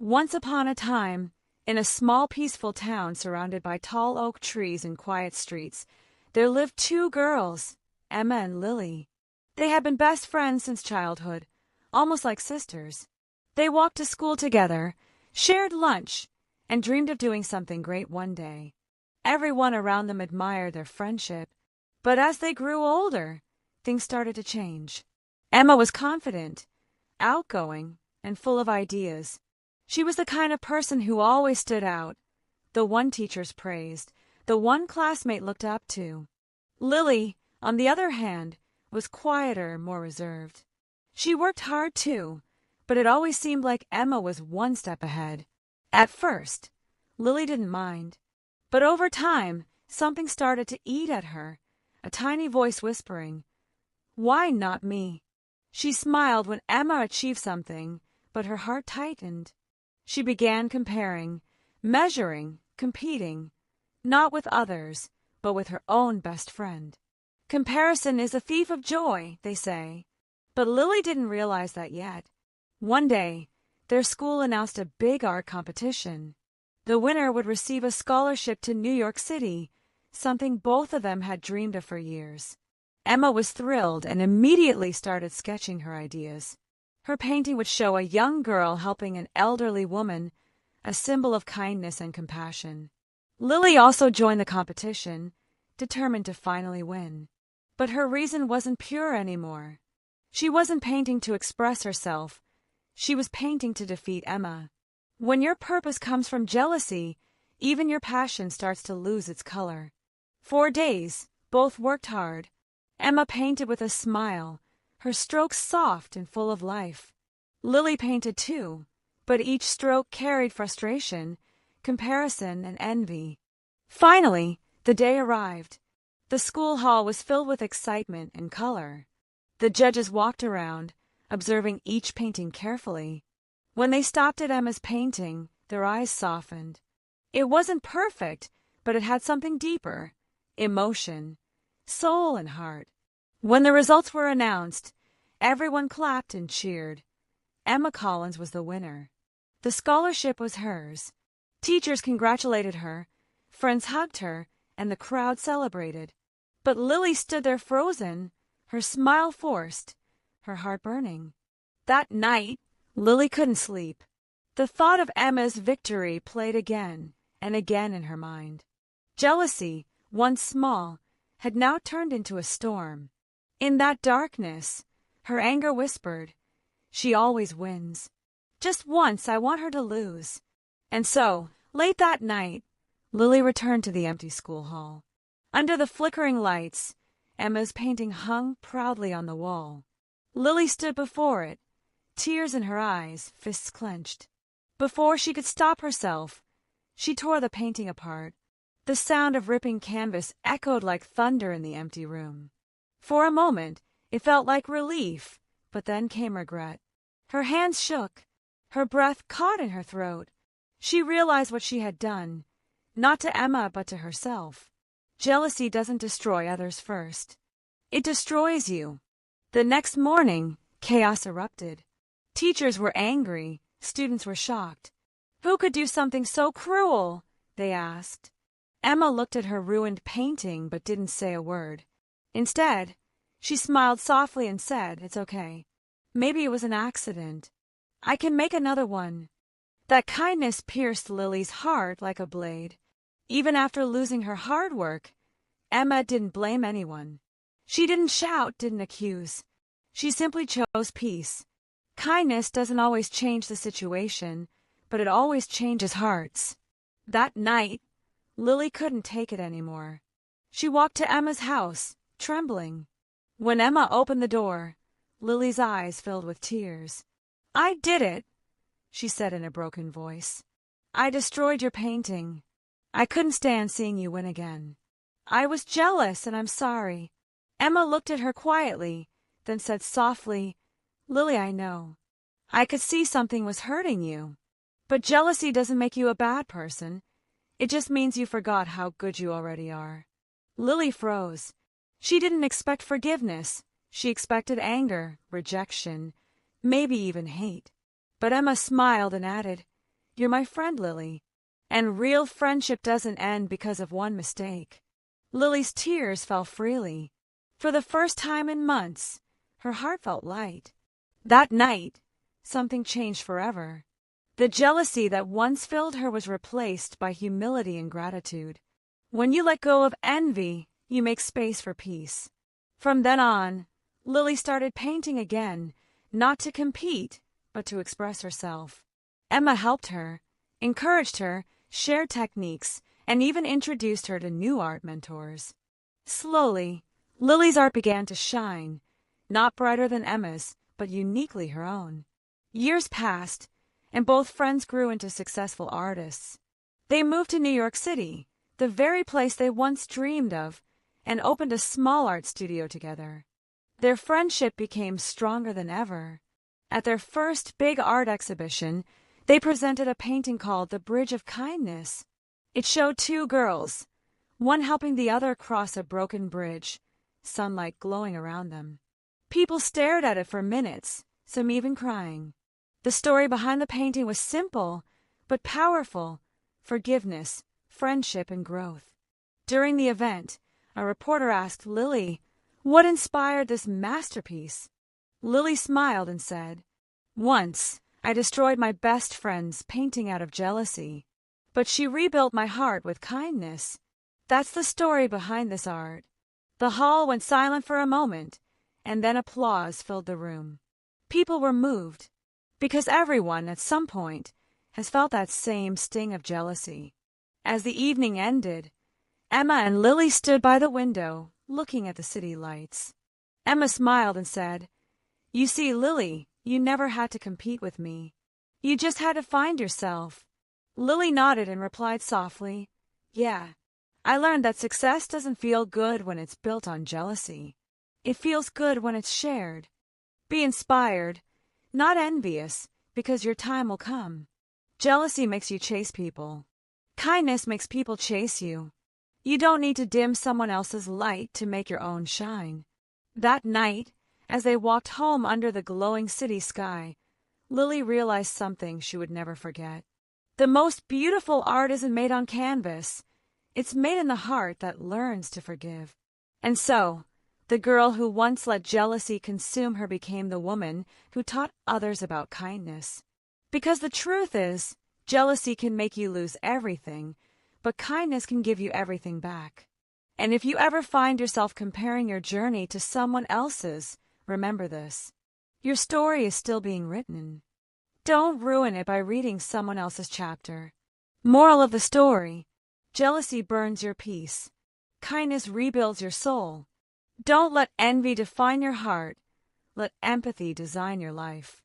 Once upon a time, in a small peaceful town surrounded by tall oak trees and quiet streets, there lived two girls, Emma and Lily. They had been best friends since childhood, almost like sisters. They walked to school together, shared lunch, and dreamed of doing something great one day. Everyone around them admired their friendship, but as they grew older, things started to change. Emma was confident, outgoing, and full of ideas. She was the kind of person who always stood out, the one teachers praised, the one classmate looked up to. Lily, on the other hand, was quieter, more reserved. She worked hard too, but it always seemed like Emma was one step ahead. At first, Lily didn't mind, but over time, something started to eat at her, a tiny voice whispering, "Why not me?" She smiled when Emma achieved something, but her heart tightened. She began comparing, measuring, competing, not with others, but with her own best friend. Comparison is a thief of joy, they say, but Lily didn't realize that yet. One day, their school announced a big art competition. The winner would receive a scholarship to New York City, something both of them had dreamed of for years. Emma was thrilled and immediately started sketching her ideas. Her painting would show a young girl helping an elderly woman, a symbol of kindness and compassion. Lily also joined the competition, determined to finally win. But her reason wasn't pure anymore. She wasn't painting to express herself. She was painting to defeat Emma. When your purpose comes from jealousy, even your passion starts to lose its color. For days, both worked hard. Emma painted with a smile, her strokes soft and full of life. Lily painted too, but each stroke carried frustration, comparison, and envy. Finally, the day arrived. The school hall was filled with excitement and color. The judges walked around, observing each painting carefully. When they stopped at Emma's painting, their eyes softened. It wasn't perfect, but it had something deeper, emotion, soul, and heart. When the results were announced, everyone clapped and cheered. Emma Collins was the winner. The scholarship was hers. Teachers congratulated her, friends hugged her, and the crowd celebrated. But Lily stood there frozen, her smile forced, her heart burning. That night, Lily couldn't sleep. The thought of Emma's victory played again and again in her mind. Jealousy, once small, had now turned into a storm. In that darkness, her anger whispered, "She always wins. Just once I want her to lose." And so, late that night, Lily returned to the empty school hall. Under the flickering lights, Emma's painting hung proudly on the wall. Lily stood before it, tears in her eyes, fists clenched. Before she could stop herself, she tore the painting apart. The sound of ripping canvas echoed like thunder in the empty room. For a moment, it felt like relief, but then came regret. Her hands shook, her breath caught in her throat. She realized what she had done, not to Emma but to herself. Jealousy doesn't destroy others first. It destroys you. The next morning, chaos erupted. Teachers were angry, students were shocked. Who could do something so cruel? They asked. Emma looked at her ruined painting but didn't say a word. Instead, she smiled softly and said, "It's okay. Maybe it was an accident. I can make another one." That kindness pierced Lily's heart like a blade. Even after losing her hard work, Emma didn't blame anyone. She didn't shout, didn't accuse. She simply chose peace. Kindness doesn't always change the situation, but it always changes hearts. That night, Lily couldn't take it anymore. She walked to Emma's house, trembling. When Emma opened the door, Lily's eyes filled with tears. "I did it," she said in a broken voice. "I destroyed your painting. I couldn't stand seeing you win again. I was jealous, and I'm sorry." Emma looked at her quietly, then said softly, "Lily, I know. I could see something was hurting you. But jealousy doesn't make you a bad person. It just means you forgot how good you already are." Lily froze. She didn't expect forgiveness. She expected anger, rejection, maybe even hate. But Emma smiled and added, "You're my friend, Lily. And real friendship doesn't end because of one mistake." Lily's tears fell freely. For the first time in months, her heart felt light. That night, something changed forever. The jealousy that once filled her was replaced by humility and gratitude. When you let go of envy, you make space for peace. From then on, Lily started painting again, not to compete, but to express herself. Emma helped her, encouraged her, shared techniques, and even introduced her to new art mentors. Slowly, Lily's art began to shine, not brighter than Emma's, but uniquely her own. Years passed, and both friends grew into successful artists. They moved to New York City, the very place they once dreamed of, and opened a small art studio together. Their friendship became stronger than ever. At their first big art exhibition, they presented a painting called The Bridge of Kindness. It showed two girls, one helping the other cross a broken bridge, sunlight glowing around them. People stared at it for minutes, some even crying. The story behind the painting was simple, but powerful: forgiveness, friendship, and growth. During the event, a reporter asked Lily, "What inspired this masterpiece?" Lily smiled and said, "Once, I destroyed my best friend's painting out of jealousy, but she rebuilt my heart with kindness. That's the story behind this art." The hall went silent for a moment, and then applause filled the room. People were moved, because everyone, at some point, has felt that same sting of jealousy. As the evening ended, Emma and Lily stood by the window, looking at the city lights. Emma smiled and said, "You see, Lily, you never had to compete with me. You just had to find yourself." Lily nodded and replied softly, "Yeah, I learned that success doesn't feel good when it's built on jealousy. It feels good when it's shared. Be inspired, not envious, because your time will come. Jealousy makes you chase people. Kindness makes people chase you. You don't need to dim someone else's light to make your own shine." That night, as they walked home under the glowing city sky, Lily realized something she would never forget. The most beautiful art isn't made on canvas. It's made in the heart that learns to forgive. And so, the girl who once let jealousy consume her became the woman who taught others about kindness. Because the truth is, jealousy can make you lose everything, but kindness can give you everything back. And if you ever find yourself comparing your journey to someone else's, remember this: your story is still being written. Don't ruin it by reading someone else's chapter. Moral of the story: jealousy burns your peace. Kindness rebuilds your soul. Don't let envy define your heart. Let empathy design your life.